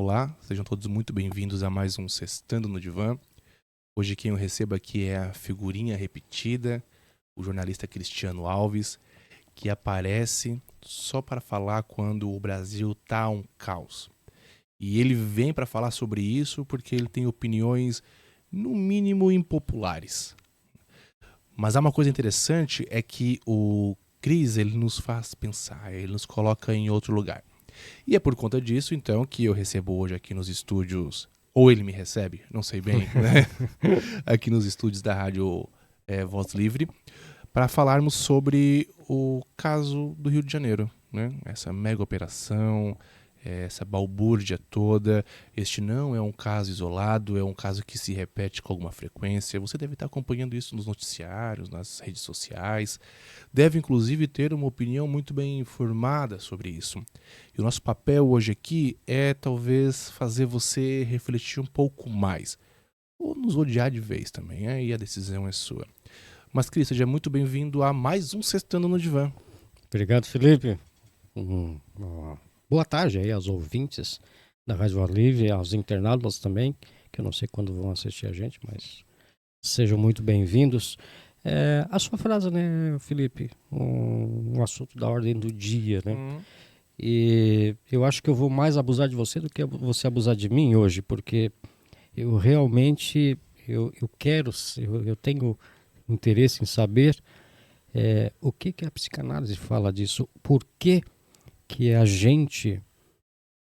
Olá, sejam todos muito bem-vindos a mais um Sextando no Divã. Hoje quem eu recebo aqui é a figurinha repetida, o jornalista Cristiano Alves, que aparece só para falar quando o Brasil tá um caos. E ele vem para falar sobre isso porque ele tem opiniões, no mínimo, impopulares. Mas há uma coisa interessante, é que o Cris, ele nos faz pensar, ele nos coloca em outro lugar. E é por conta disso, então, que eu recebo hoje aqui nos estúdios, ou ele me recebe, não sei bem, né? Aqui nos estúdios da rádio Voz Livre, para falarmos sobre o caso do Rio de Janeiro, né? Essa mega operação, essa balbúrdia toda. Este não é um caso isolado, é um caso que se repete com alguma frequência. Você deve estar acompanhando isso nos noticiários, nas redes sociais. Deve, inclusive, ter uma opinião muito bem informada sobre isso. E o nosso papel hoje aqui é, talvez, fazer você refletir um pouco mais. Ou nos odiar de vez também, aí a decisão é sua. Mas, Cris, seja muito bem-vindo a mais um Sextando no Divã. Obrigado, Felipe. Boa tarde aí aos ouvintes da Rádio Voz Livre, aos internautas também, que eu não sei quando vão assistir a gente, mas sejam muito bem-vindos. A sua frase, né, Felipe? Um assunto da ordem do dia, né? E eu acho que eu vou mais abusar de você do que você abusar de mim hoje, porque eu realmente, eu tenho interesse em saber o que a psicanálise fala disso, por que a gente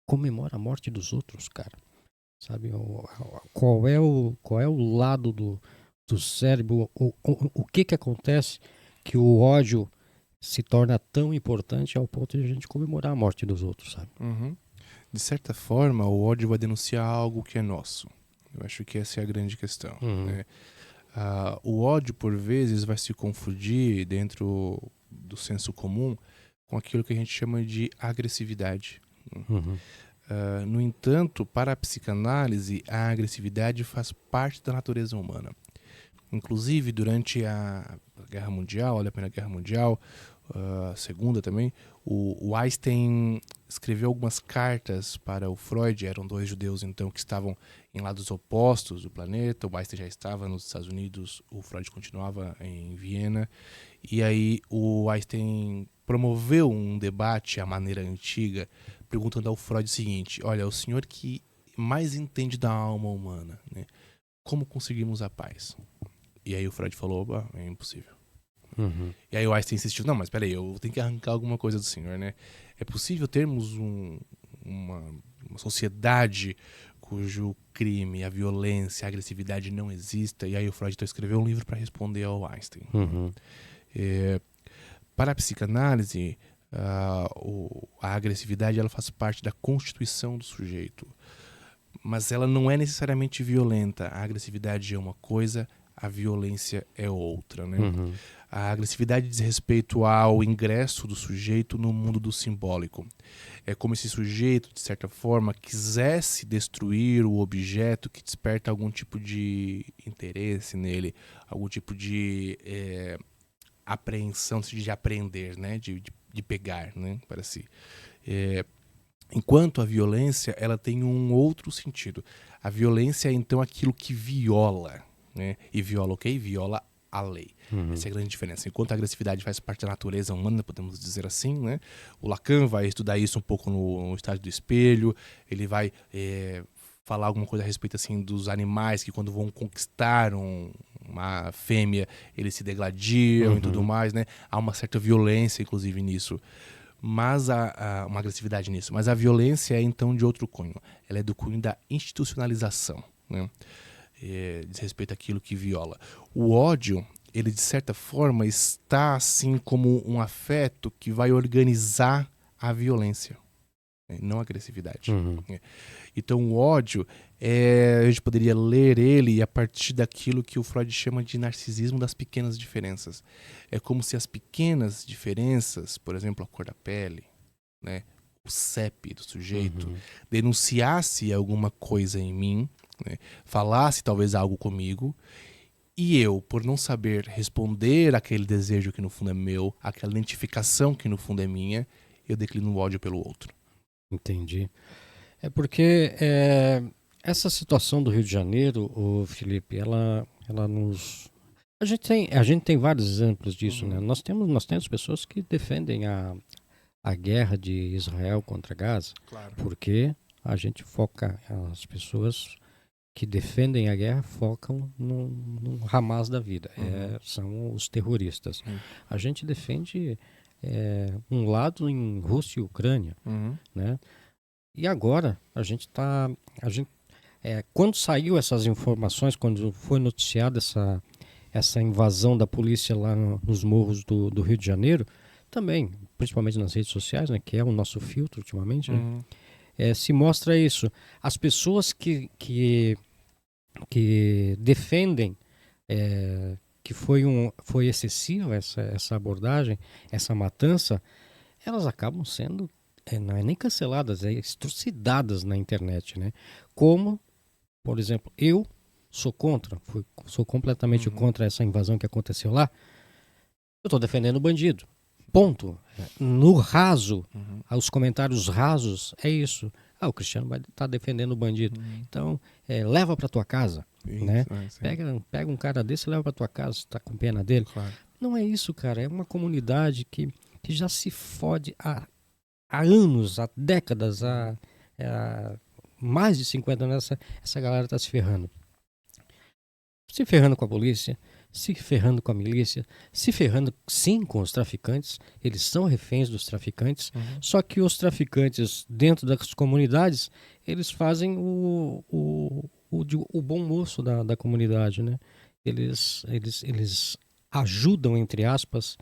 comemora a morte dos outros, cara. Sabe, qual é o lado do cérebro, o que acontece que o ódio se torna tão importante ao ponto de a gente comemorar a morte dos outros, sabe? Uhum. De certa forma, o ódio vai denunciar algo que é nosso. Eu acho que essa é a grande questão. Né? O ódio, por vezes, vai se confundir dentro do senso comum com aquilo que a gente chama de agressividade. No entanto, para a psicanálise, a agressividade faz parte da natureza humana. Inclusive, durante a Guerra Mundial, a Primeira Guerra Mundial, a Segunda também, o Einstein escreveu algumas cartas para o Freud. Eram dois judeus, então, que estavam em lados opostos do planeta. O Einstein já estava nos Estados Unidos, o Freud continuava em Viena. E aí o Einstein promoveu um debate à maneira antiga, perguntando ao Freud o seguinte: olha, o senhor que mais entende da alma humana, né? Como conseguimos a paz? E aí o Freud falou: é impossível. E aí o Einstein insistiu: não, mas peraí, eu tenho que arrancar alguma coisa do senhor, né? É possível termos uma sociedade cujo crime, a violência, a agressividade não exista? E aí o Freud então escreveu um livro para responder ao Einstein. Para a psicanálise, a agressividade ela faz parte da constituição do sujeito. Mas ela não é necessariamente violenta. A agressividade é uma coisa, a violência é outra, né? A agressividade diz respeito ao ingresso do sujeito no mundo do simbólico. É como se esse sujeito, de certa forma, quisesse destruir o objeto que desperta algum tipo de interesse nele, algum tipo de apreensão, de aprender, né? De pegar, né? Para si. Enquanto a violência, ela tem um outro sentido. A violência é, então, aquilo que viola, né? E viola o quê? Viola a lei. Essa é a grande diferença. Enquanto a agressividade faz parte da natureza humana, podemos dizer assim, né? O Lacan vai estudar isso um pouco no Estádio do Espelho. Ele vai falar alguma coisa a respeito assim dos animais que, quando vão conquistar uma fêmea, eles se degladiam e tudo mais, né? Há uma certa violência, inclusive, nisso. Mas há uma agressividade nisso. Mas a violência é, então, de outro cunho. Ela é do cunho da institucionalização, né? Diz respeito àquilo que viola. O ódio, ele, de certa forma, está assim como um afeto que vai organizar a violência, né? Não a agressividade. Então o ódio, a gente poderia ler ele a partir daquilo que o Freud chama de narcisismo das pequenas diferenças. É como se as pequenas diferenças, por exemplo, a cor da pele, né, o CEP do sujeito, denunciasse alguma coisa em mim, né, falasse talvez algo comigo, e eu, por não saber responder àquele desejo que no fundo é meu, aquela identificação que no fundo é minha, eu declino o ódio pelo outro. Entendi. É porque essa situação do Rio de Janeiro, o Felipe, ela nos... A gente tem vários exemplos disso, né? Nós temos pessoas que defendem a guerra de Israel contra Gaza, Claro. porque a gente foca, as pessoas que defendem a guerra focam no Hamas da vida, são os terroristas. A gente defende um lado em Rússia e Ucrânia, né? E agora quando saiu essas informações, quando foi noticiada essa invasão da polícia lá nos morros do Rio de Janeiro, também, principalmente nas redes sociais, né, que é o nosso filtro ultimamente, né, se mostra isso. As pessoas que defendem que foi excessiva essa abordagem, essa matança, elas acabam sendo, não é nem canceladas, trucidadas na internet, né? Como, por exemplo, eu sou completamente contra essa invasão que aconteceu lá. Eu estou defendendo o bandido. Ponto. No raso, os comentários rasos, é isso. O Cristiano vai estar defendendo o bandido. Então, leva para tua casa. Isso, né? Pega um cara desse e leva para tua casa, se tá com pena dele. Claro. Não é isso, cara. É uma comunidade que já se fode há anos, há décadas, há mais de 50 anos, essa galera está se ferrando. Se ferrando com a polícia, se ferrando com a milícia, se ferrando sim com os traficantes. Eles são reféns dos traficantes, só que os traficantes dentro das comunidades, eles fazem o bom moço da comunidade, né? Eles ajudam, entre aspas,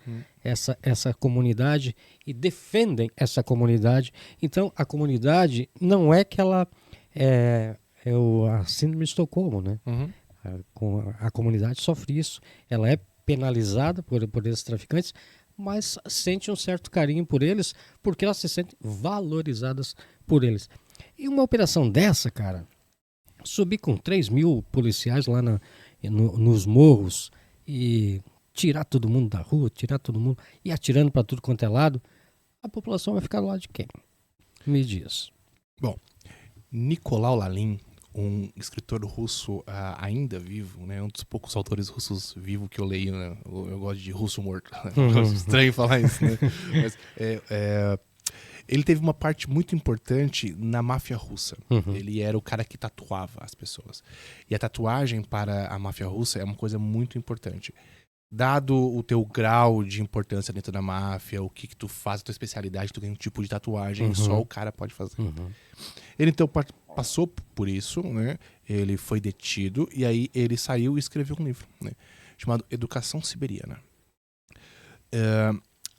essa comunidade e defendem essa comunidade. Então, a comunidade não é que ela a síndrome de Estocolmo, né? A comunidade sofre isso. Ela é penalizada por esses traficantes, mas sente um certo carinho por eles, porque elas se sentem valorizadas por eles. E uma operação dessa, cara, subir com 3.000 policiais lá nos morros e tirar todo mundo da rua, tirar todo mundo e atirando para tudo quanto é lado, a população vai ficar do lado de quem? Me diz. Bom, Nicolau Lalin, um escritor russo ainda vivo, né? Um dos poucos autores russos vivos que eu leio, né? Eu gosto de russo morto. Estranho falar isso, né? Mas, ele teve uma parte muito importante na máfia russa. Ele era o cara que tatuava as pessoas. E a tatuagem para a máfia russa é uma coisa muito importante. Dado o teu grau de importância dentro da máfia, o que tu faz, a tua especialidade, tu tem um tipo de tatuagem, só o cara pode fazer. Ele então passou por isso, né? Ele foi detido e aí ele saiu e escreveu um livro, né? Chamado Educação Siberiana.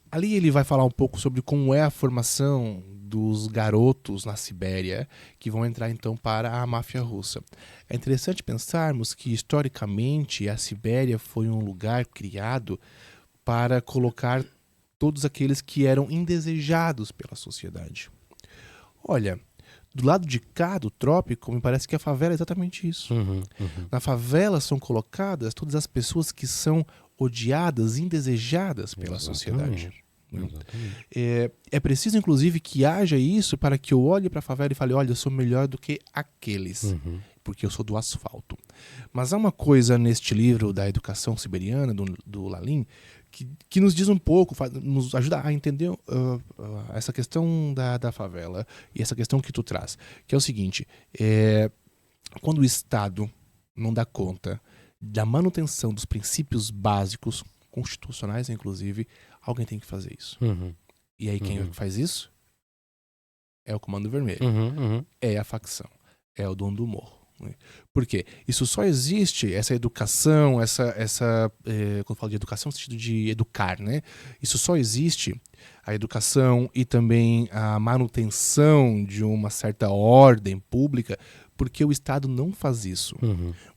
Ali ele vai falar um pouco sobre como é a formação dos garotos na Sibéria que vão entrar então para a máfia russa. É interessante pensarmos que historicamente a Sibéria foi um lugar criado para colocar todos aqueles que eram indesejados pela sociedade. Olha, do lado de cá do trópico, me parece que a favela é exatamente isso. Na favela são colocadas todas as pessoas que são odiadas, indesejadas pela sociedade. É preciso, inclusive, que haja isso para que eu olhe para a favela e fale, olha, eu sou melhor do que aqueles, porque eu sou do asfalto. Mas há uma coisa neste livro da Educação Siberiana, do Lalin, que nos diz um pouco, nos ajuda a entender essa questão da favela e essa questão que tu traz, que é o seguinte, quando o Estado não dá conta da manutenção dos princípios básicos, constitucionais inclusive, alguém tem que fazer isso. E aí quem faz isso? É o Comando Vermelho. É a facção. É o dono do morro. Por quê? Isso só existe, essa educação, quando eu falo de educação, no sentido de educar, né? Isso só existe, a educação e também a manutenção de uma certa ordem pública, porque o Estado não faz isso.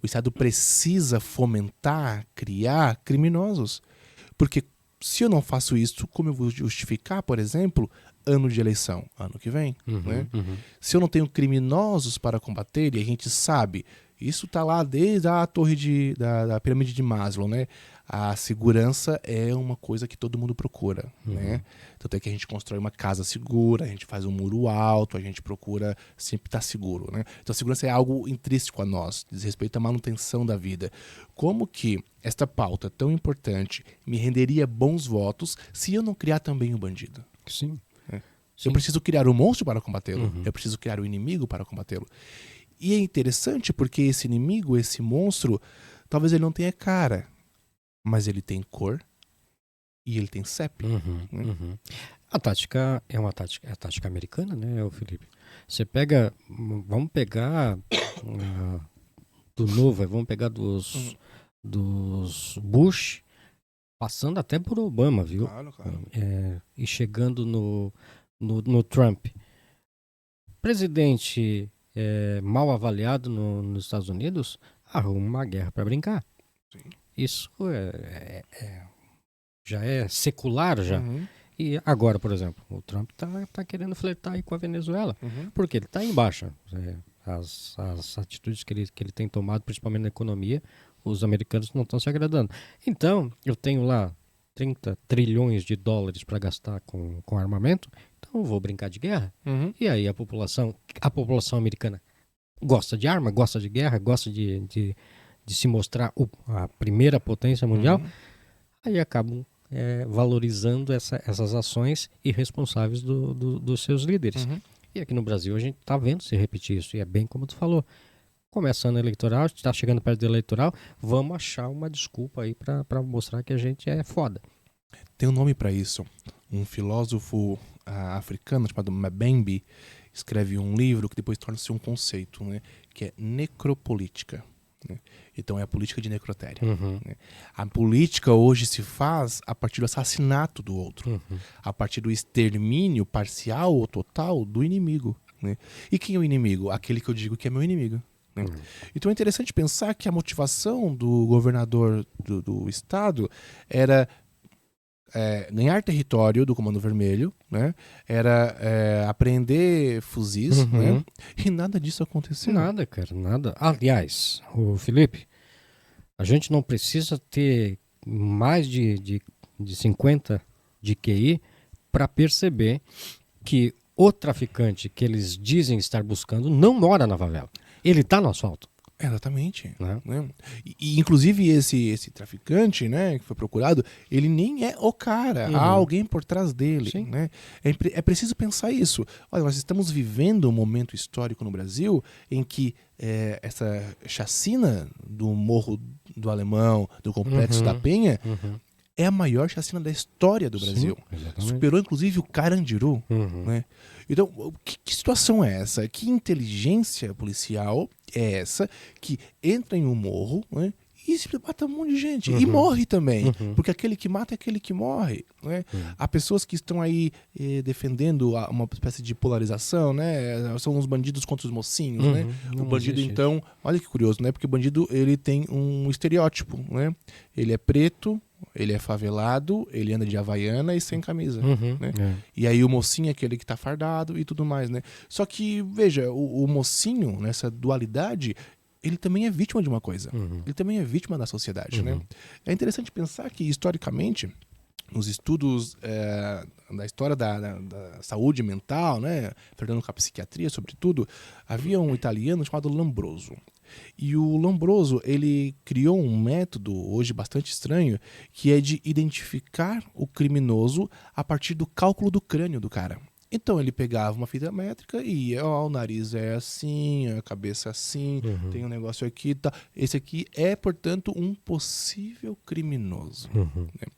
O Estado precisa fomentar, criar criminosos. Porque se eu não faço isso, como eu vou justificar, por exemplo, ano de eleição, ano que vem? Né? Se eu não tenho criminosos para combater, e a gente sabe Isso tá lá desde a torre da pirâmide de Maslow, né? A segurança é uma coisa que todo mundo procura, né? Tanto é que a gente constrói uma casa segura, a gente faz um muro alto, a gente procura sempre estar seguro, né? Então a segurança é algo intrínseco a nós, diz respeito à manutenção da vida. Como que esta pauta tão importante me renderia bons votos se eu não criar também o bandido? Sim. Eu preciso criar o monstro para combatê-lo, eu preciso criar o inimigo para combatê-lo. E é interessante porque esse inimigo, esse monstro, talvez ele não tenha cara, mas ele tem cor e ele tem CEP. A tática é a tática americana, né, Felipe? Você pega, vamos pegar do novo, vamos pegar dos Bush, passando até por Obama, viu? Claro. E chegando no Trump. Presidente mal avaliado nos Estados Unidos, arruma uma guerra para brincar. Sim. Isso já é secular já. E agora, por exemplo, o Trump tá querendo flertar aí com a Venezuela, porque ele está em baixa. As atitudes que ele tem tomado, principalmente na economia, os americanos não estão se agradando. Então, eu tenho lá 30 trilhões de dólares para gastar com armamento, então eu vou brincar de guerra. E aí a população americana gosta de arma, gosta de guerra, gosta de se mostrar a primeira potência mundial, aí acabam valorizando essas ações irresponsáveis dos seus líderes. E aqui no Brasil a gente está vendo se repetir isso, e é bem como tu falou. Começando eleitoral, está chegando perto do eleitoral, vamos achar uma desculpa aí para mostrar que a gente é foda. Tem um nome para isso. Um filósofo africano chamado Mbembe escreve um livro que depois torna-se um conceito, né, que é necropolítica. Né? Então é a política de necrotéria. Né? A política hoje se faz a partir do assassinato do outro, a partir do extermínio parcial ou total do inimigo. Né? E quem é o inimigo? Aquele que eu digo que é meu inimigo. Né? Então é interessante pensar que a motivação do governador do estado era ganhar território do Comando Vermelho, né? Era apreender fuzis, né? E nada disso aconteceu. Nada, cara, nada. Aliás, o Felipe, a gente não precisa ter mais de 50 de QI para perceber que o traficante que eles dizem estar buscando não mora na favela. Ele está no asfalto. Exatamente. Né? E inclusive esse traficante, né, que foi procurado, ele nem é o cara. Há alguém por trás dele. Né? É preciso pensar isso. Olha, nós estamos vivendo um momento histórico no Brasil em que essa chacina do Morro do Alemão, do Complexo da Penha, é a maior chacina da história do Brasil. Superou, inclusive, o Carandiru. Né? Então, que situação é essa? Que inteligência policial é essa que entra em um morro, né, e se mata um monte de gente? E morre também. Porque aquele que mata é aquele que morre. Né? Há pessoas que estão aí defendendo uma espécie de polarização, né? São os bandidos contra os mocinhos. Né? O bandido, então, olha que curioso, né? Porque o bandido ele tem um estereótipo. Né? Ele é preto, ele é favelado, ele anda de havaiana e sem camisa. Né? E aí o mocinho é aquele que tá fardado e tudo mais. Né? Só que, veja, o mocinho, nessa dualidade, ele também é vítima de uma coisa. Ele também é vítima da sociedade. Né? É interessante pensar que, historicamente, nos estudos da história da saúde mental, né? Fernando com a psiquiatria, sobretudo, havia um italiano chamado Lombroso. E o Lombroso, ele criou um método, hoje bastante estranho, que é de identificar o criminoso a partir do cálculo do crânio do cara. Então ele pegava uma fita métrica e ia, o nariz é assim, a cabeça é assim, tem um negócio aqui, tá. Esse aqui é, portanto, um possível criminoso. Né?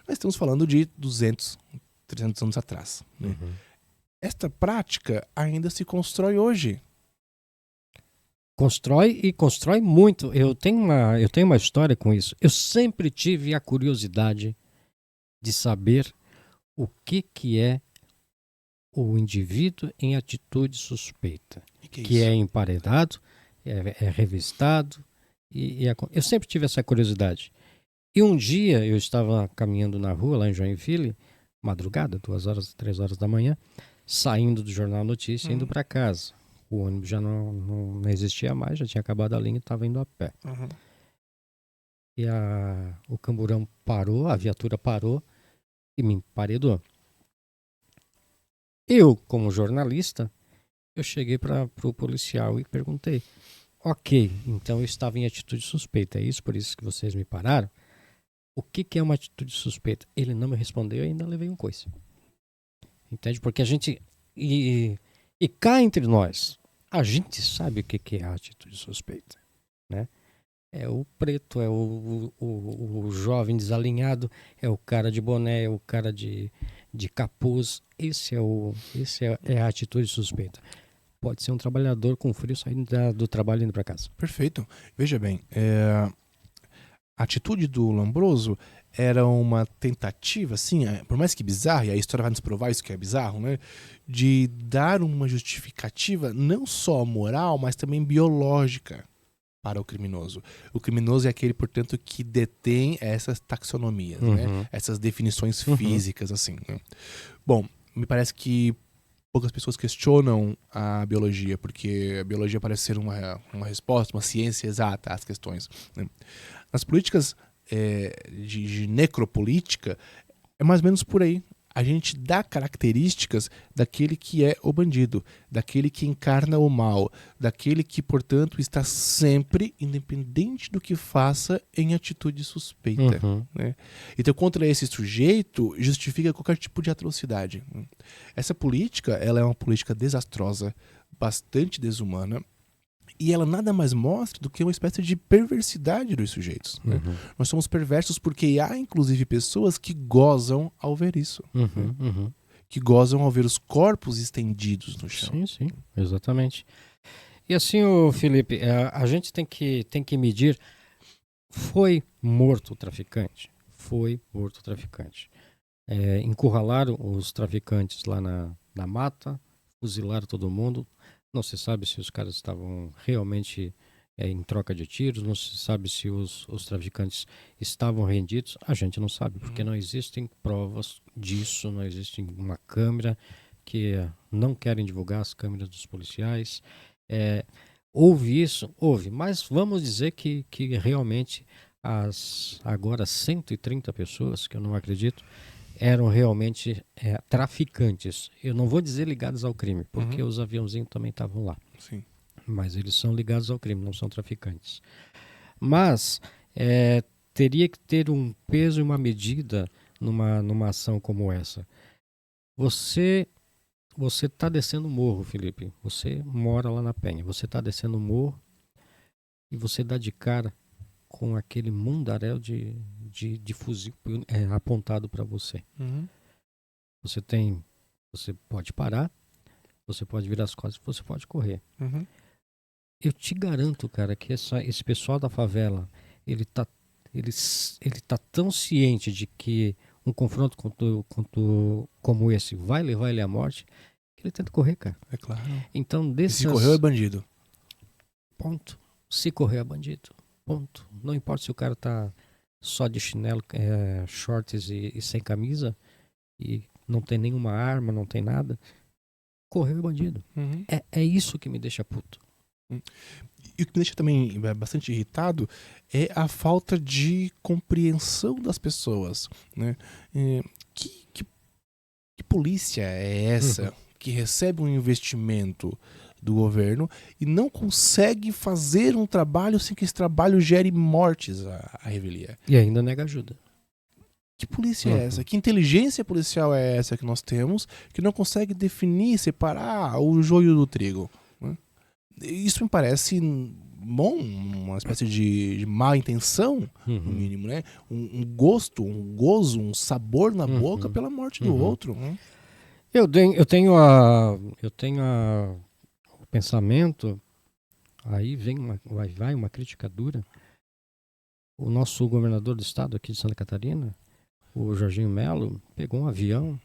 Nós estamos falando de 200, 300 anos atrás. Né? Esta prática ainda se constrói hoje. Constrói e constrói muito. Eu tenho uma história com isso. Eu sempre tive a curiosidade de saber o que é o indivíduo em atitude suspeita. Que é emparedado, é revistado. Eu sempre tive essa curiosidade. E um dia eu estava caminhando na rua, lá em Joinville, madrugada, 2 horas, 3 horas da manhã, saindo do Jornal Notícia, indo para casa. O ônibus já não existia mais, já tinha acabado a linha e estava indo a pé. Uhum. E o camburão parou, a viatura parou e me emparedou. Eu, como jornalista, eu cheguei para o policial e perguntei: ok, então eu estava em atitude suspeita, é isso? Por isso que vocês me pararam? O que é uma atitude suspeita? Ele não me respondeu e ainda levei um coice. Entende? Porque a gente... E cá entre nós, a gente sabe o que é a atitude suspeita, né? É o preto, é o jovem desalinhado, é o cara de boné, é o cara de capuz. Esse é a atitude suspeita. Pode ser um trabalhador com frio saindo do trabalho e indo para casa. Perfeito. Veja bem, a atitude do Lombroso era uma tentativa, assim, por mais que bizarra, e a história vai nos provar isso que é bizarro, né? De dar uma justificativa não só moral, mas também biológica para o criminoso. O criminoso é aquele, portanto, que detém essas taxonomias, né? Essas definições físicas, assim, né? Bom, me parece que poucas pessoas questionam a biologia, porque a biologia parece ser uma resposta, uma ciência exata às questões, né? Nas políticas de necropolítica, é mais ou menos por aí. A gente dá características daquele que é o bandido, daquele que encarna o mal, daquele que, portanto, está sempre, independente do que faça, em atitude suspeita. Né? Então, contra esse sujeito, justifica qualquer tipo de atrocidade. Essa política, ela é uma política desastrosa, bastante desumana, e ela nada mais mostra do que uma espécie de perversidade dos sujeitos. Né? Nós somos perversos porque há, inclusive, pessoas que gozam ao ver isso. Que gozam ao ver os corpos estendidos no chão. Sim, exatamente. E assim, ô Felipe, a gente tem que medir. Foi morto o traficante? Foi morto o traficante. Encurralaram os traficantes lá na mata, fuzilaram todo mundo. Não se sabe se os caras estavam realmente em troca de tiros, não se sabe se os traficantes estavam rendidos. A gente não sabe, porque não existem provas disso, não existe uma câmera, que não querem divulgar as câmeras dos policiais. Houve isso? Houve, mas vamos dizer que realmente as agora 130 pessoas, que eu não acredito, eram realmente traficantes. Eu não vou dizer ligados ao crime, porque os aviãozinhos também estavam lá. Sim. Mas eles são ligados ao crime, não são traficantes. Mas teria que ter um peso e uma medida numa ação como essa. Você está descendo o morro, Felipe. Você mora lá na Penha. Você está descendo o morro e você dá de cara com aquele mundaréu de fuzil apontado para você. Você pode parar, você pode virar as costas, você pode correr. Eu te garanto, cara, que esse pessoal da favela, ele tá tão ciente de que um confronto como esse vai levar ele à morte, que ele tenta correr, cara. É claro. Então, E se correu é bandido. Ponto. Se correr é bandido. Ponto. Não importa se o cara tá só de chinelo, shorts e sem camisa, e não tem nenhuma arma, não tem nada. Correu é bandido. É isso que me deixa puto. E o que me deixa também bastante irritado é a falta de compreensão das pessoas. Né? Que polícia é essa que recebe um investimento do governo e não consegue fazer um trabalho sem que esse trabalho gere mortes à revelia? E ainda nega ajuda. Que polícia é essa? Que inteligência policial é essa que nós temos que não consegue definir, separar o joio do trigo? Né? Isso me parece uma espécie de má intenção, no mínimo, né? Um gosto, um gozo, um sabor na boca pela morte do outro. Né? Eu tenho o pensamento, aí vai uma crítica dura. O nosso governador do estado aqui de Santa Catarina, o Jorginho Melo, pegou um avião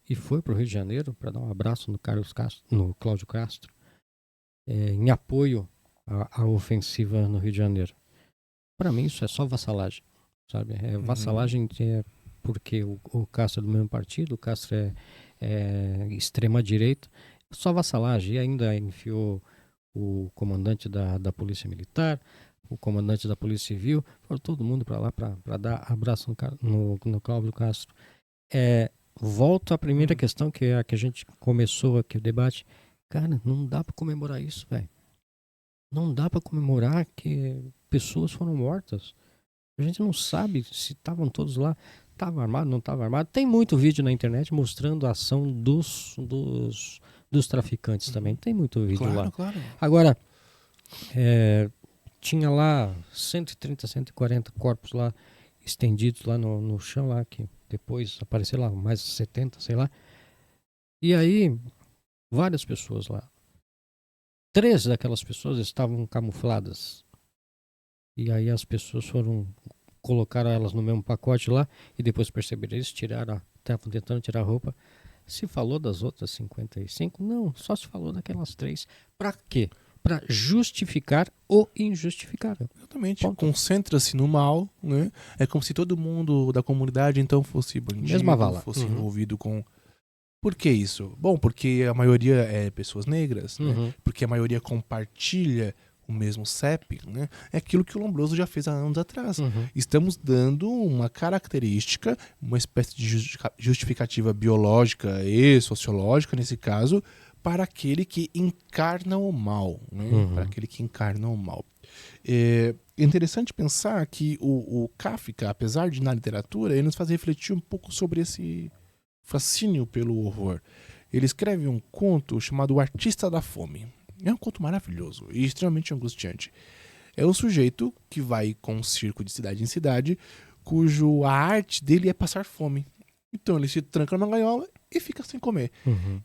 e foi para o Rio de Janeiro para dar um abraço no Cláudio Castro, em apoio à ofensiva no Rio de Janeiro. Para mim isso é só vassalagem, sabe? Vassalagem porque o Castro é do mesmo partido, o Castro é extrema direita, Só vassalagem. E ainda enfiou o comandante da Polícia Militar, o comandante da Polícia Civil, foram todo mundo para lá para dar abraço no Cláudio Castro. Volto à primeira questão, que é a que a gente começou aqui o debate. Cara, não dá para comemorar isso, velho. Não dá para comemorar que pessoas foram mortas. A gente não sabe se estavam todos lá. Estava armado, não estava armado. Tem muito vídeo na internet mostrando a ação dos traficantes também. Tem muito vídeo lá. Claro. Agora, tinha lá 130, 140 corpos lá estendidos lá no chão lá, que depois apareceram lá mais 70, sei lá. E aí, várias pessoas lá. 3 daquelas pessoas estavam camufladas. E aí as pessoas colocaram elas no mesmo pacote lá e depois perceberam isso, estavam tentando tirar a roupa. Se falou das outras 55? Não, só se falou daquelas 3. Pra quê? Pra justificar o injustificável. Exatamente. Ponto. Concentra-se no mal, né? É como se todo mundo da comunidade então fosse bandido, Mesma vala. fosse envolvido com... Por que isso? Bom, porque a maioria é pessoas negras, né? Porque a maioria compartilha o mesmo CEP, né? É aquilo que o Lombroso já fez há anos atrás. Estamos dando uma característica, uma espécie de justificativa biológica e sociológica, nesse caso, para aquele que encarna o mal, né? Para aquele que encarna o mal. É interessante pensar que o Kafka, apesar de na literatura, ele nos faz refletir um pouco sobre esse fascínio pelo horror. Ele escreve um conto chamado O Artista da Fome. É um conto maravilhoso e extremamente angustiante. É o sujeito que vai com um circo de cidade em cidade, cujo a arte dele é passar fome. Então ele se tranca numa gaiola e fica sem comer.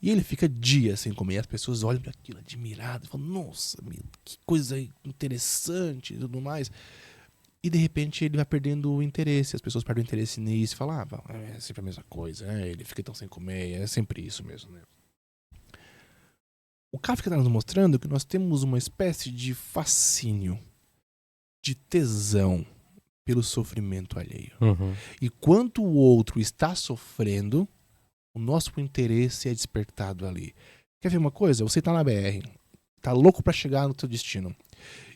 E ele fica dias sem comer. E as pessoas olham para aquilo admiradas, falam, nossa, que coisa interessante e tudo mais. E de repente ele vai perdendo o interesse, as pessoas perdem o interesse nisso e falam, é sempre a mesma coisa, ele fica tão sem comer, é sempre isso mesmo, né? O Kafka está nos mostrando que nós temos uma espécie de fascínio, de tesão pelo sofrimento alheio. E quanto o outro está sofrendo, o nosso interesse é despertado ali. Quer ver uma coisa? Você está na BR, tá louco para chegar no seu destino,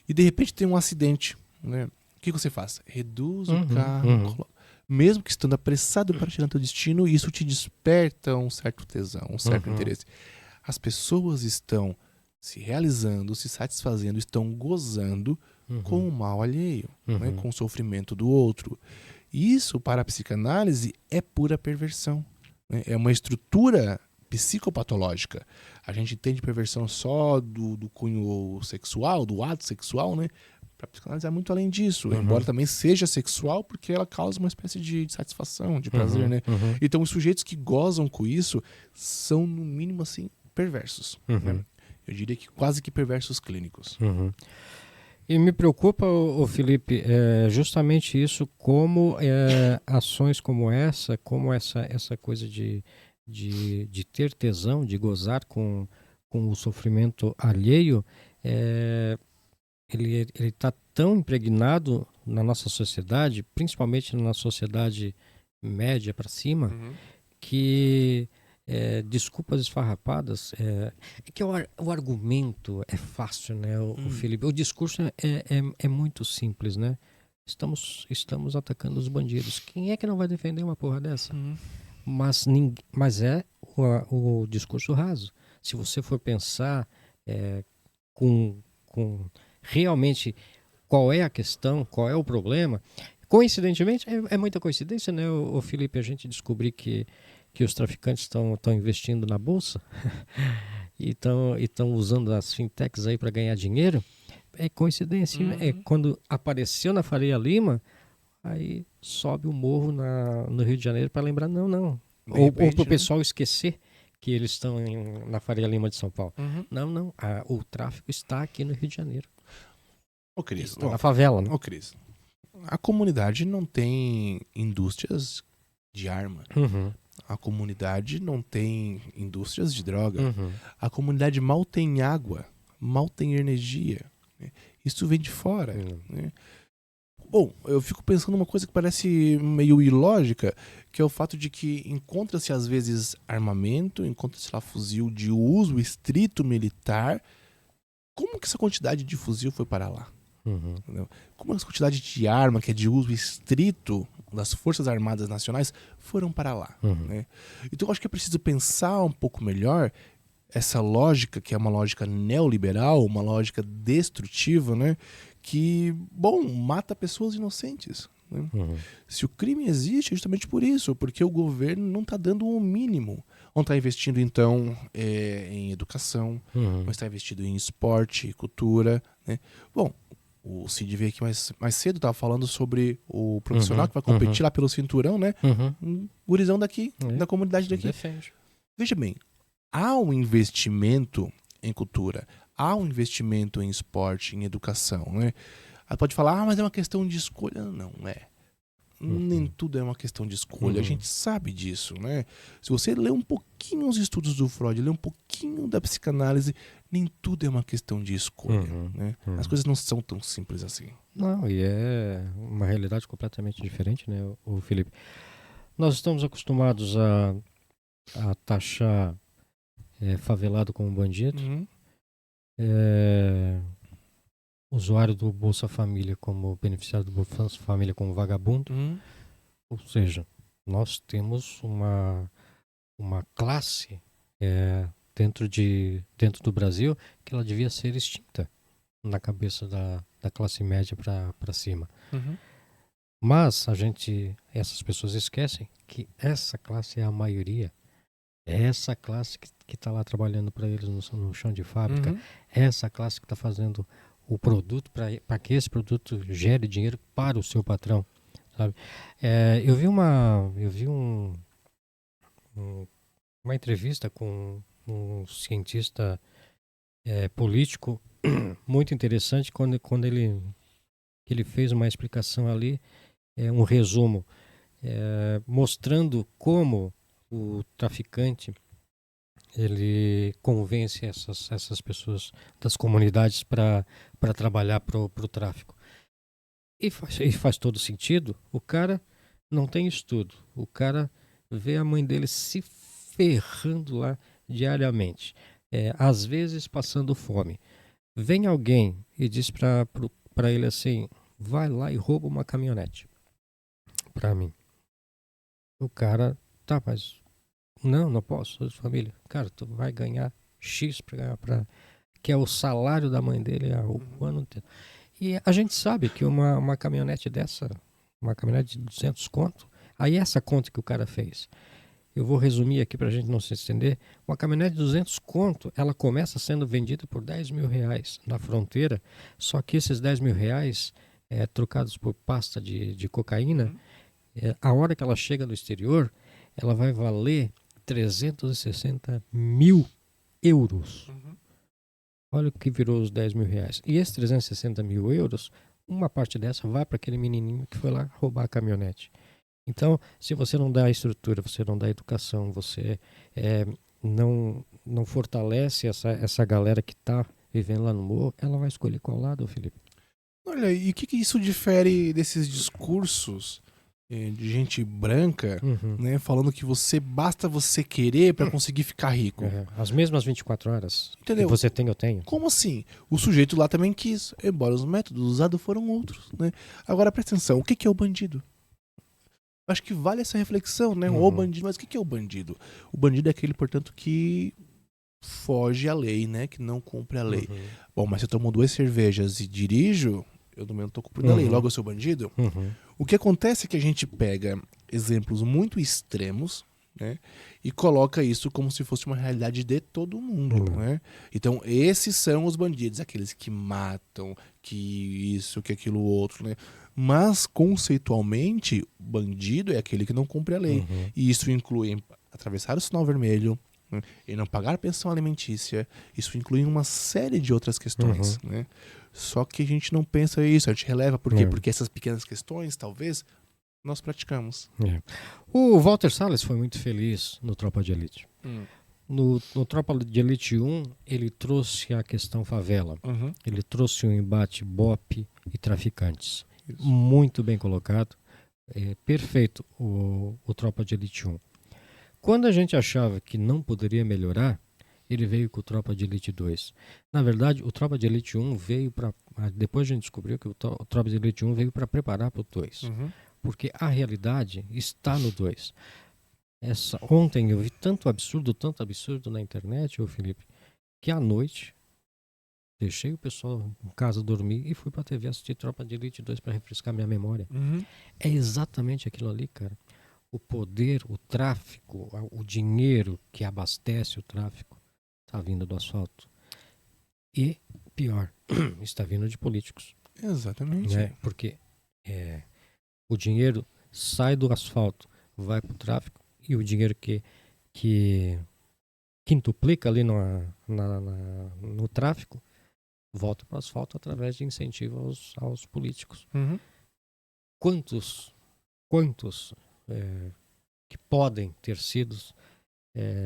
e de repente tem um acidente, né? O que você faz? Reduz o carro, mesmo que estando apressado para chegar no seu destino, isso te desperta um certo tesão, um certo interesse. As pessoas estão se realizando, se satisfazendo, estão gozando com o mal alheio, né? Com o sofrimento do outro. Isso, para a psicanálise, é pura perversão, né? É uma estrutura psicopatológica. A gente entende perversão só do cunho sexual, do ato sexual, né? Para a psicanálise é muito além disso, embora também seja sexual, porque ela causa uma espécie de satisfação, de prazer, né? Então os sujeitos que gozam com isso são, no mínimo, assim, perversos. Né? Eu diria que quase que perversos clínicos. E me preocupa, Felipe, justamente isso, como ações como essa coisa de ter tesão, de gozar com o sofrimento alheio, ele está tão impregnado na nossa sociedade, principalmente na sociedade média para cima, que desculpas esfarrapadas, que o argumento é fácil, né, o Felipe? O discurso é muito simples, né? Estamos atacando os bandidos. Quem é que não vai defender uma porra dessa? Mas é o discurso raso. Se você for pensar com realmente qual é a questão, qual é o problema, coincidentemente, é muita coincidência, né, o Felipe, a gente descobrir que os traficantes estão investindo na bolsa e estão usando as fintechs aí para ganhar dinheiro. É coincidência, quando apareceu na Faria Lima, aí sobe o morro no Rio de Janeiro para lembrar, não. Ou para o pessoal esquecer que eles estão na Faria Lima de São Paulo. Não, o tráfico está aqui no Rio de Janeiro. Ô, Cris, está na favela, né? Ô, Cris, a comunidade não tem indústrias de arma. A comunidade não tem indústrias de droga. A comunidade mal tem água, mal tem energia. Né? Isso vem de fora. Né? Bom, eu fico pensando uma coisa que parece meio ilógica, que é o fato de que encontra-se às vezes armamento, encontra-se lá fuzil de uso estrito militar. Como que essa quantidade de fuzil foi para lá? Entendeu? Como essa quantidade de arma que é de uso estrito das Forças Armadas Nacionais foram para lá? Né? Então eu acho que é preciso pensar um pouco melhor essa lógica, que é uma lógica neoliberal, uma lógica destrutiva, né? Que, bom, mata pessoas inocentes. Né? Se o crime existe, é justamente por isso, porque o governo não está dando o mínimo. Não está investindo, então, em educação, não está investindo em esporte, cultura. Né? Bom, o Cid veio aqui mais cedo, estava falando sobre o profissional que vai competir lá pelo cinturão, né? Um gurizão daqui, da comunidade daqui. Defende. Veja bem, há um investimento em cultura, há um investimento em esporte, em educação, né? Aí pode falar, mas é uma questão de escolha. Não é. Nem tudo é uma questão de escolha. A gente sabe disso, né? Se você lê um pouquinho os estudos do Freud, lê um pouquinho da psicanálise, nem tudo é uma questão de escolha, né? As coisas não são tão simples assim. Não, e é uma realidade completamente diferente, né, o Felipe? Nós estamos acostumados a taxar favelado como bandido, usuário do Bolsa Família como beneficiário do Bolsa Família como vagabundo. Ou seja, nós temos uma classe dentro do Brasil que ela devia ser extinta na cabeça da classe média para cima. Mas essas pessoas esquecem que essa classe é a maioria. É essa classe que está lá trabalhando para eles no chão de fábrica. É essa classe que está fazendo o produto para que esse produto gere dinheiro para o seu patrão, sabe? Eu vi uma entrevista com um cientista político muito interessante quando ele fez uma explicação ali, um resumo, mostrando como o traficante ele convence essas pessoas das comunidades para trabalhar para o tráfico. E faz todo sentido. O cara não tem estudo. O cara vê a mãe dele se ferrando lá diariamente. Às vezes passando fome. Vem alguém e diz para ele assim, vai lá e rouba uma caminhonete para mim. O cara, tá, mas não posso, sou de família. Cara, tu vai ganhar X que é o salário da mãe dele o ano inteiro. E a gente sabe que uma caminhonete dessa, uma caminhonete de 200 conto, aí essa conta que o cara fez, eu vou resumir aqui pra gente não se estender, uma caminhonete de 200 conto, ela começa sendo vendida por 10 mil reais na fronteira, só que esses 10 mil reais, trocados por pasta de cocaína, a hora que ela chega no exterior, ela vai valer 360 mil euros. Olha o que virou os 10 mil reais. E esses 360 mil euros, uma parte dessa vai para aquele menininho que foi lá roubar a caminhonete. Então, se você não dá estrutura, você não dá educação, você não fortalece essa galera que está vivendo lá no morro, ela vai escolher qual lado, Felipe? Olha, e o que isso difere desses discursos de gente branca, né, falando que basta você querer para conseguir ficar rico? As mesmas 24 horas. Entendeu? Que você tem, eu tenho. Como assim? O sujeito lá também quis, embora os métodos usados foram outros, né? Agora, presta atenção, o que é o bandido? Acho que vale essa reflexão, né? O bandido, mas o que é o bandido? O bandido é aquele, portanto, que foge à lei, né? Que não cumpre a lei. Bom, mas se eu tomo 2 cervejas e dirijo, eu também não estou cumprindo a lei, logo eu sou bandido? O que acontece é que a gente pega exemplos muito extremos, né, e coloca isso como se fosse uma realidade de todo mundo, né? Então, esses são os bandidos, aqueles que matam, que isso, que aquilo outro, né? Mas, conceitualmente, bandido é aquele que não cumpre a lei. E isso inclui atravessar o sinal vermelho, né, e não pagar pensão alimentícia. Isso inclui uma série de outras questões, né? Só que a gente não pensa isso, a gente releva. Por quê? Porque essas pequenas questões, talvez, nós praticamos. O Walter Salles foi muito feliz no Tropa de Elite. No Tropa de Elite 1, ele trouxe a questão favela. Ele trouxe o embate BOP e traficantes. Muito bem colocado. Perfeito o Tropa de Elite 1. Quando a gente achava que não poderia melhorar, ele veio com o Tropa de Elite 2. Na verdade, o Tropa de Elite 1 veio para... Depois a gente descobriu que o Tropa de Elite 1 veio para preparar para o 2. Porque a realidade está no 2. Ontem eu vi tanto absurdo na internet, Felipe, que à noite deixei o pessoal em casa dormir e fui pra TV assistir Tropa de Elite 2 para refrescar minha memória. É exatamente aquilo ali, cara. O poder, o tráfico, o dinheiro que abastece o tráfico está vindo do asfalto. E, pior, está vindo de políticos. Exatamente. Né? Porque o dinheiro sai do asfalto, vai pro tráfico, e o dinheiro que quintuplica ali no tráfico volta para o asfalto através de incentivo aos políticos. Quantos que podem ter sido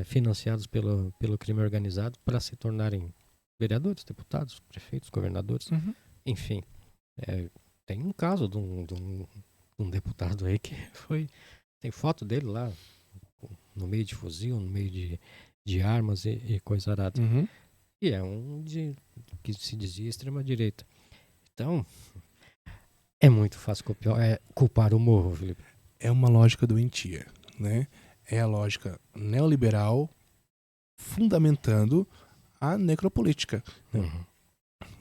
financiados pelo crime organizado para se tornarem vereadores, deputados, prefeitos, governadores, enfim. Tem um caso de um deputado aí que tem foto dele lá no meio de fuzil, no meio de armas e coisa arada. E é que se dizia extrema-direita. Então, é muito fácil culpar o Morro, Felipe. É uma lógica doentia, né? É a lógica neoliberal fundamentando a necropolítica.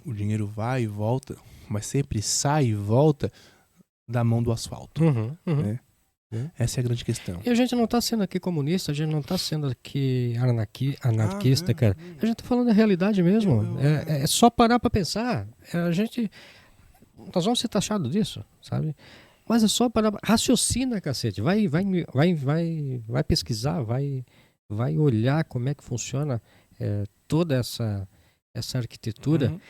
O dinheiro vai e volta, mas sempre sai e volta da mão do asfalto. Né? Essa é a grande questão. E a gente não está sendo aqui comunista, a gente não está sendo aqui anarquista, cara. A gente está falando da realidade mesmo. É só parar para pensar. Nós vamos ser taxados disso, sabe? Mas é só parar. Raciocina, cacete. Vai pesquisar, vai olhar como é que funciona toda essa arquitetura.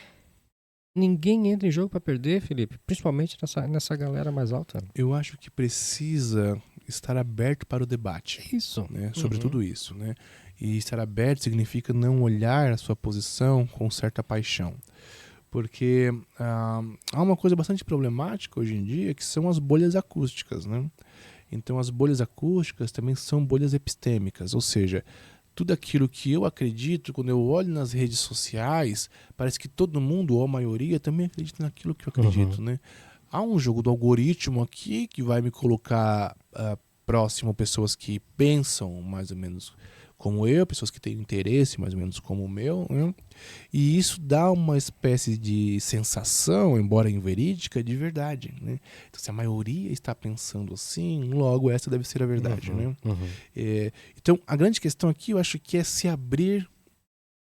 Ninguém entra em jogo para perder, Felipe, principalmente nessa galera mais alta. Eu acho que precisa estar aberto para o debate. Isso. Né, sobre tudo isso. Né? E estar aberto significa não olhar a sua posição com certa paixão. Porque há uma coisa bastante problemática hoje em dia, que são as bolhas acústicas. Né? Então as bolhas acústicas também são bolhas epistêmicas, ou seja, tudo aquilo que eu acredito, quando eu olho nas redes sociais, parece que todo mundo, ou a maioria, também acredita naquilo que eu acredito, né? Há um jogo do algoritmo aqui que vai me colocar próximo pessoas que pensam mais ou menos como eu, pessoas que têm interesse mais ou menos como o meu, né? E isso dá uma espécie de sensação, embora inverídica, de verdade, né? Então, se a maioria está pensando assim, logo essa deve ser a verdade, né? Então, a grande questão aqui, eu acho que é se abrir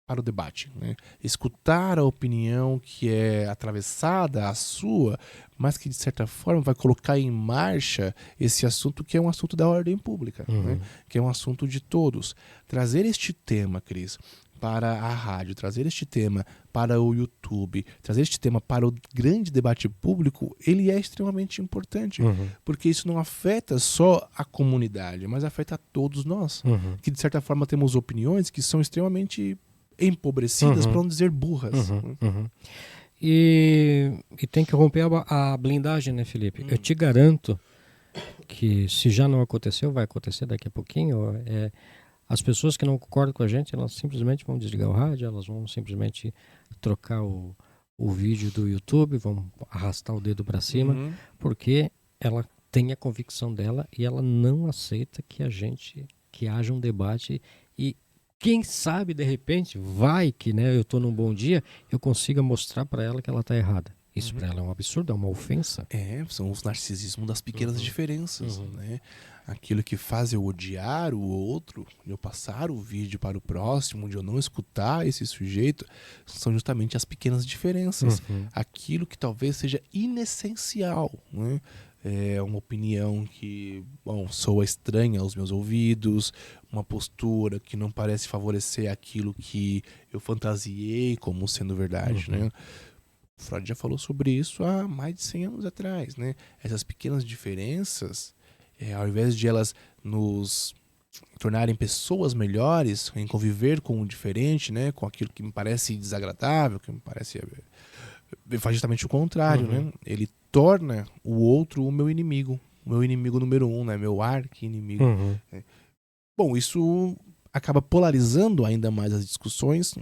para o debate, né? Escutar a opinião que é atravessada à sua, mas que de certa forma vai colocar em marcha esse assunto que é um assunto da ordem pública, né? Que é um assunto de todos. Trazer este tema, Cris, para a rádio, trazer este tema para o YouTube, trazer este tema para o grande debate público, ele é extremamente importante, porque isso não afeta só a comunidade, mas afeta a todos nós, que de certa forma temos opiniões que são extremamente empobrecidas, para não dizer burras. E tem que romper a blindagem, né, Felipe? Eu te garanto que, se já não aconteceu, vai acontecer daqui a pouquinho. As pessoas que não concordam com a gente, elas simplesmente vão desligar o rádio, elas vão simplesmente trocar o vídeo do YouTube, vão arrastar o dedo para cima, porque ela tem a convicção dela e ela não aceita que haja um debate. E quem sabe, de repente, eu estou num bom dia, eu consiga mostrar para ela que ela está errada. Isso para ela é um absurdo, é uma ofensa. São os narcisismos das pequenas diferenças, né? Aquilo que faz eu odiar o outro, de eu passar o vídeo para o próximo, de eu não escutar esse sujeito, são justamente as pequenas diferenças. Aquilo que talvez seja inessencial, né? É uma opinião que, soa estranha aos meus ouvidos, uma postura que não parece favorecer aquilo que eu fantasiei como sendo verdade, né? Freud já falou sobre isso há mais de 100 anos atrás, né? Essas pequenas diferenças, ao invés de elas nos tornarem pessoas melhores, em conviver com o diferente, né? Com aquilo que me parece desagradável, que me parece... faz justamente o contrário, né? Ele torna o outro o meu inimigo número 1, né? Meu arqui-inimigo. Bom, isso acaba polarizando ainda mais as discussões.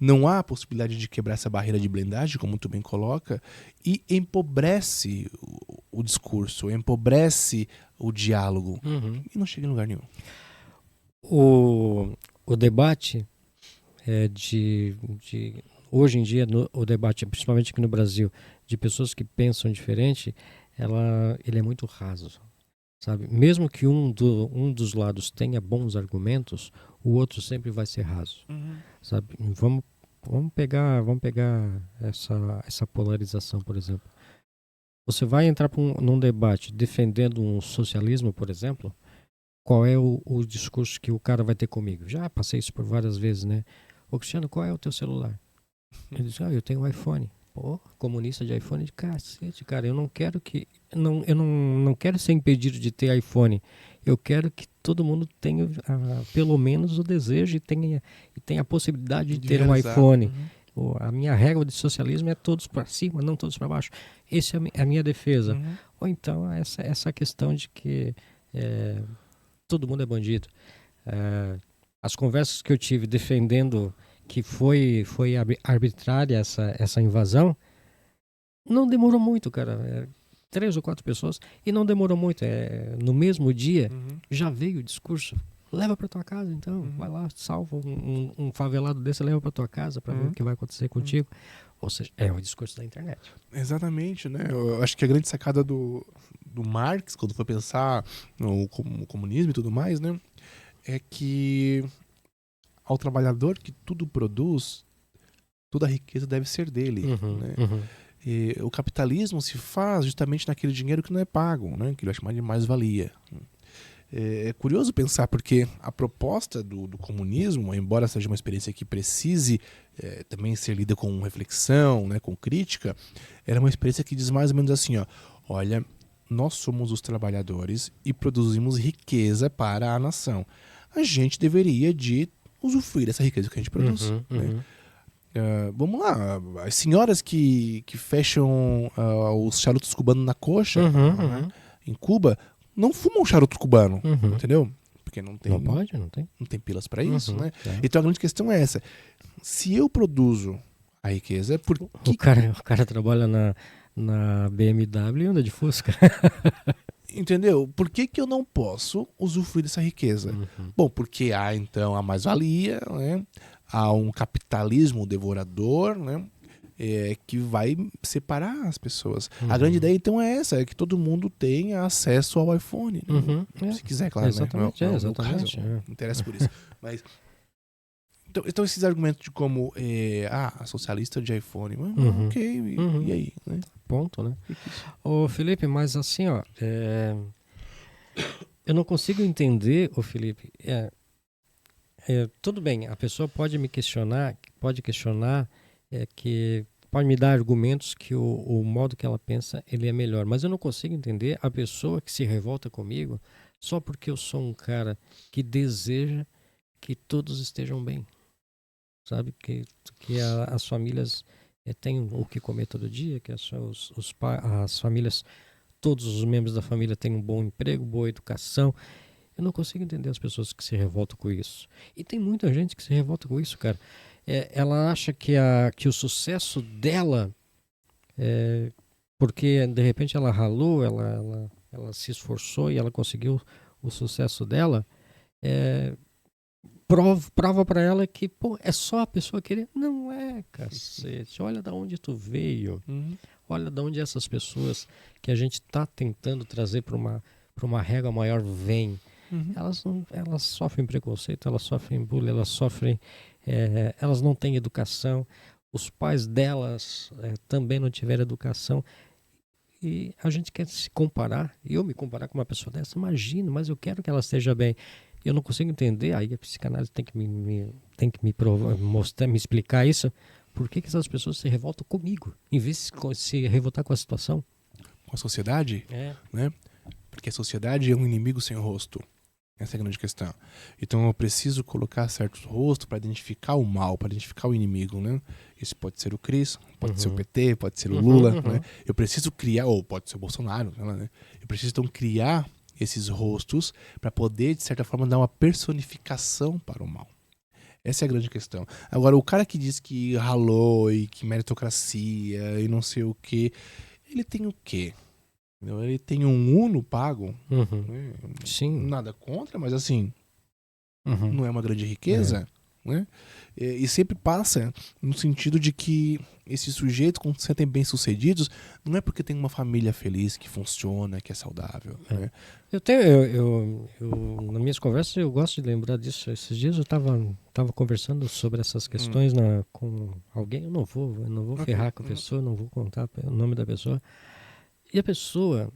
Não há a possibilidade de quebrar essa barreira de blindagem, como tu bem coloca, e empobrece o discurso, empobrece o diálogo e não chega em lugar nenhum. O debate hoje em dia, o debate, principalmente aqui no Brasil, de pessoas que pensam diferente, ele é muito raso. Sabe? Mesmo que um dos lados tenha bons argumentos, o outro sempre vai ser raso. Sabe? Vamos pegar essa polarização, por exemplo. Você vai entrar num debate defendendo um socialismo, por exemplo, qual é o discurso que o cara vai ter comigo? Já passei isso por várias vezes, né? Ô Cristiano, qual é o teu celular? Ele diz, eu tenho um iPhone. Pô, comunista de iPhone, de cacete, cara, eu não quero ser impedido de ter iPhone. Eu quero que todo mundo tenha pelo menos o desejo e tenha a possibilidade de ter um iPhone. A minha regra de socialismo é todos para cima, não todos para baixo. Essa é a minha defesa. Ou então essa questão de que todo mundo é bandido. As conversas que eu tive defendendo que foi arbitrária essa invasão, não demorou muito, cara. 3 ou 4 pessoas, e não demorou muito. No mesmo dia, já veio o discurso. Leva para tua casa, então. Vai lá, salva um favelado desse, leva para tua casa para ver o que vai acontecer contigo. Ou seja, é o discurso da internet. Exatamente, né? Eu acho que a grande sacada do Marx, quando foi pensar no comunismo e tudo mais, né? É que ao trabalhador que tudo produz, toda a riqueza deve ser dele. Né? E o capitalismo se faz justamente naquele dinheiro que não é pago, né? Que ele vai chamar de mais-valia. É curioso pensar, porque a proposta do comunismo, embora seja uma experiência que precise também ser lida com reflexão, né, com crítica, era uma experiência que diz mais ou menos assim, olha, nós somos os trabalhadores e produzimos riqueza para a nação. A gente deveria de usufruir dessa riqueza que a gente produz. Né? Vamos lá, as senhoras que fecham os charutos cubanos na coxa, em Cuba, não fumam charuto cubano, entendeu? Porque não tem pilas para isso, né? Então a grande questão é essa. Se eu produzo a riqueza, por que... O cara trabalha na BMW e anda de Fusca. Entendeu? Por que eu não posso usufruir dessa riqueza? Bom, porque há então a mais-valia, né? Há um capitalismo devorador, né? Que vai separar as pessoas. A grande ideia então é essa, é que todo mundo tenha acesso ao iPhone. Né? Se quiser, claro. Exatamente, né? exatamente. Não interessa por isso. Mas, então esses argumentos de como socialista de iPhone, ok, e aí? Né? Ponto, né? Ô Felipe, mas assim, eu não consigo entender, Felipe, tudo bem, a pessoa pode me questionar, que pode me dar argumentos que o modo que ela pensa, ele é melhor, mas eu não consigo entender a pessoa que se revolta comigo só porque eu sou um cara que deseja que todos estejam bem, sabe? Que as famílias tenham o que comer todo dia, que as famílias, todos os membros da família tenham um bom emprego, boa educação. Eu não consigo entender as pessoas que se revoltam com isso. E tem muita gente que se revolta com isso, cara. Ela acha que o sucesso dela, porque de repente ela ralou, ela se esforçou e ela conseguiu o sucesso dela, prova para ela que é só a pessoa querer. Não é, cacete. Olha da onde tu veio. Olha da onde essas pessoas que a gente está tentando trazer para uma régua maior vêm. Elas sofrem preconceito, elas sofrem bullying, elas não têm educação, os pais delas também não tiveram educação, e a gente quer se comparar, e eu me comparar com uma pessoa dessa, imagina, mas eu quero que ela esteja bem. Eu não consigo entender, aí a psicanálise tem que me mostrar, me explicar isso, por que essas pessoas se revoltam comigo, em vez de se revoltar com a situação. Com a sociedade? Né? Porque a sociedade é um inimigo sem rosto. Essa é a grande questão. Então eu preciso colocar certos rostos para identificar o mal, para identificar o inimigo, né? Esse pode ser o Cris, pode ser o PT, pode ser o Lula, né? Eu preciso criar, ou pode ser o Bolsonaro, né? Eu preciso então criar esses rostos para poder, de certa forma, dar uma personificação para o mal. Essa é a grande questão. Agora, o cara que diz que ralou e que meritocracia e não sei o quê, ele tem o quê? Ele tem um Uno pago, né? Sim. Nada contra, mas assim, não é uma grande riqueza, né? E sempre passa no sentido de que esses sujeitos, quando se sentem bem-sucedidos, não é porque tem uma família feliz que funciona, que é saudável, né? Nas minhas conversas eu gosto de lembrar disso. Esses dias eu estava conversando sobre essas questões com alguém. Eu não vou ferrar com a pessoa, não vou contar o nome da pessoa. E a pessoa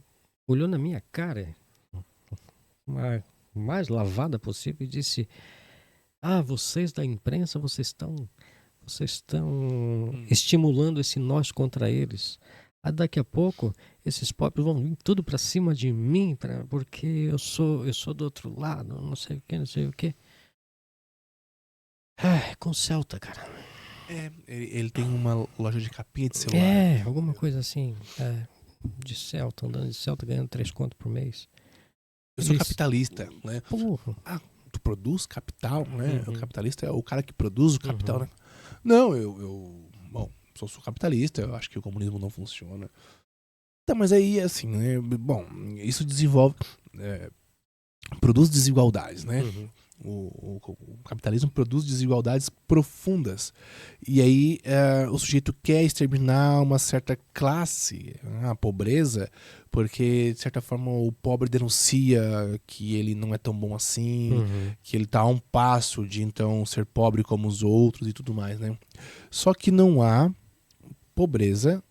olhou na minha cara, mais lavada possível, e disse: vocês da imprensa, vocês estão estimulando esse nós contra eles. Daqui a pouco esses pobres vão vir tudo para cima de mim, porque eu sou do outro lado, não sei o que. Com Celta, cara. Ele tem uma loja de capinha de celular. Alguma coisa assim. De Celta, andando de Celta, ganhando 3 contos por mês. Eu sou capitalista, né? Porra. Tu produz capital, né? O capitalista é o cara que produz o capital, né? Não, bom, sou capitalista, eu acho que o comunismo não funciona. Tá, mas aí, assim, né? Bom, isso desenvolve... produz desigualdades, né? O capitalismo produz desigualdades profundas. E aí o sujeito quer exterminar uma certa classe, a pobreza, porque, de certa forma, o pobre denuncia que ele não é tão bom assim, que ele está a um passo de, então, ser pobre como os outros e tudo mais, né? Só que não há pobreza...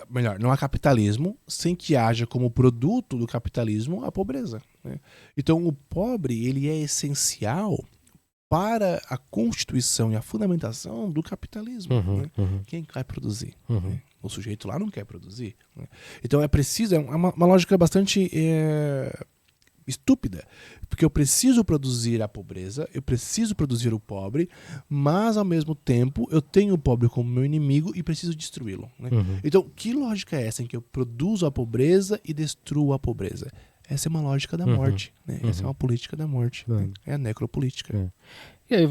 Melhor, não há capitalismo sem que haja como produto do capitalismo a pobreza, né? Então o pobre, ele é essencial para a constituição e a fundamentação do capitalismo, né? Quem vai produzir? Né? O sujeito lá não quer produzir, né? Então é preciso, é uma lógica bastante estúpida, porque eu preciso produzir a pobreza, eu preciso produzir o pobre, mas ao mesmo tempo eu tenho o pobre como meu inimigo e preciso destruí-lo, né? Então, que lógica é essa em que eu produzo a pobreza e destruo a pobreza? Essa é uma lógica da morte, né? Essa é uma política da morte, né? É a necropolítica. E aí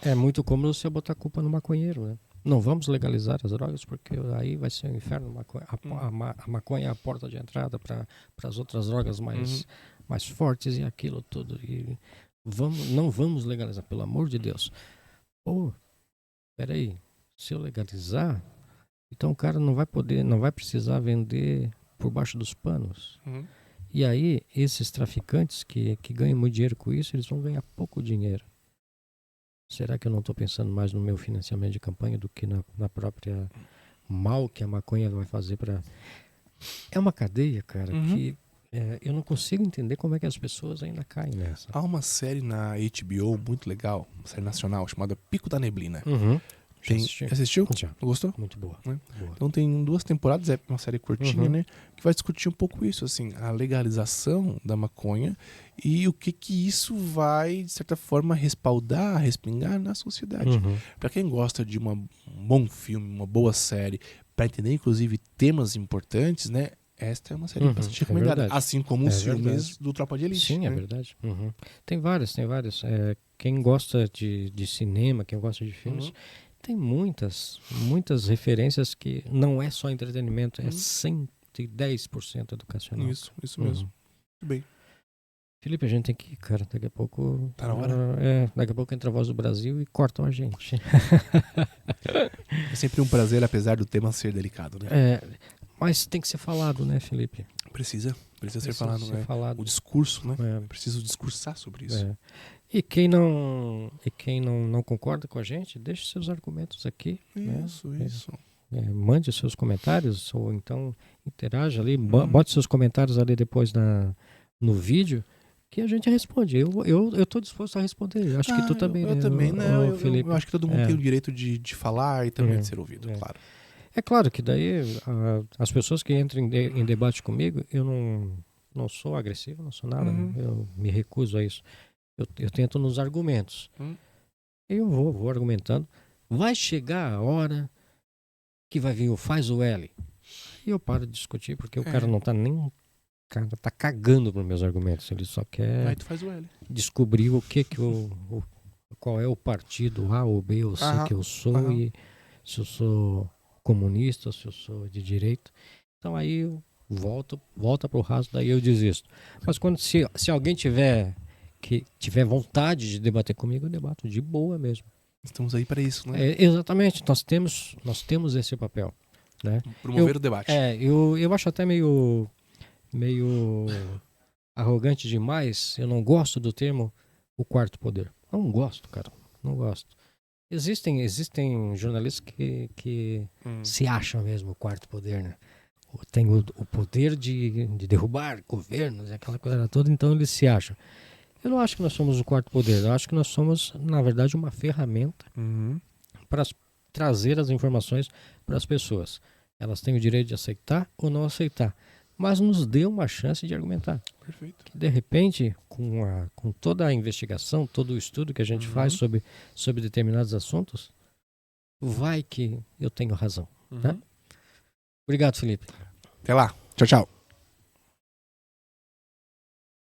é muito cômodo você botar a culpa no maconheiro, né? Não vamos legalizar as drogas porque aí vai ser um inferno. A maconha é a porta de entrada para as outras drogas mais fortes e aquilo tudo. E não vamos legalizar, pelo amor de Deus. Peraí, se eu legalizar, então o cara não vai precisar vender por baixo dos panos. E aí, esses traficantes que ganham muito dinheiro com isso, eles vão ganhar pouco dinheiro. Será que eu não estou pensando mais no meu financiamento de campanha do que na própria mal que a maconha vai fazer para... É uma cadeia, cara, que eu não consigo entender como é que as pessoas ainda caem nessa. Há uma série na HBO muito legal, uma série nacional, chamada Pico da Neblina. Assistiu? Já. Gostou? Muito boa. Boa. Então tem 2 temporadas, é uma série curtinha, né? Que vai discutir um pouco isso, assim, a legalização da maconha e o que isso vai, de certa forma, respingar na sociedade. Para quem gosta de um bom filme, uma boa série, para entender, inclusive, temas importantes, né? Esta é uma série bastante recomendada. Assim como os filmes do Tropa de Elite. Sim, né? É verdade. Tem vários. Quem gosta de cinema, quem gosta de filmes... Tem muitas referências que não é só entretenimento, é 110% educacional. Isso mesmo. Muito bem. Felipe, a gente tem que ir, cara. Daqui a pouco... Tá na hora? Daqui a pouco entra a Voz do Brasil e cortam a gente. É sempre um prazer, apesar do tema ser delicado, né? Mas tem que ser falado, né, Felipe? Precisa ser falado, né? O discurso, né? Preciso discursar sobre isso. E quem não concorda com a gente, deixe seus argumentos aqui. Isso. Mande seus comentários, ou então interaja ali, bote seus comentários ali depois no vídeo, que a gente responde. Eu estou disposto a responder. Acho que tu também, né? Eu também, né? Felipe. Eu acho que todo mundo tem o direito de falar e também de ser ouvido, claro. É claro que daí as pessoas que entram em debate comigo, eu não sou agressivo, não sou nada. Eu me recuso a isso. Eu tento nos argumentos. Eu vou argumentando. Vai chegar a hora que vai vir o faz o L. E eu paro de discutir, porque o cara não tá nem... O cara tá cagando pros meus argumentos. Ele só quer Vai, tu faz o L. descobrir o que qual é o partido A ou B ou C que eu sou, e se eu sou comunista, se eu sou de direita. Então aí eu volta pro raso, daí eu desisto. Mas se alguém tiver vontade de debater comigo, eu debato de boa mesmo. Estamos aí para isso, né? Exatamente, nós temos esse papel, né? Promover o debate. Eu acho até meio arrogante demais. Eu não gosto do termo o quarto poder. Não gosto, cara. Não gosto. Existem jornalistas que se acham mesmo o quarto poder, né? Tem o poder de derrubar governos, aquela coisa toda, então eles se acham. Eu não acho que nós somos o quarto poder. Eu acho que nós somos, na verdade, uma ferramenta para trazer as informações para as pessoas. Elas têm o direito de aceitar ou não aceitar, mas nos dê uma chance de argumentar. Perfeito. De repente, com toda a investigação, todo o estudo que a gente faz sobre determinados assuntos, vai que eu tenho razão. Tá? Obrigado, Felipe. Até lá. Tchau, tchau.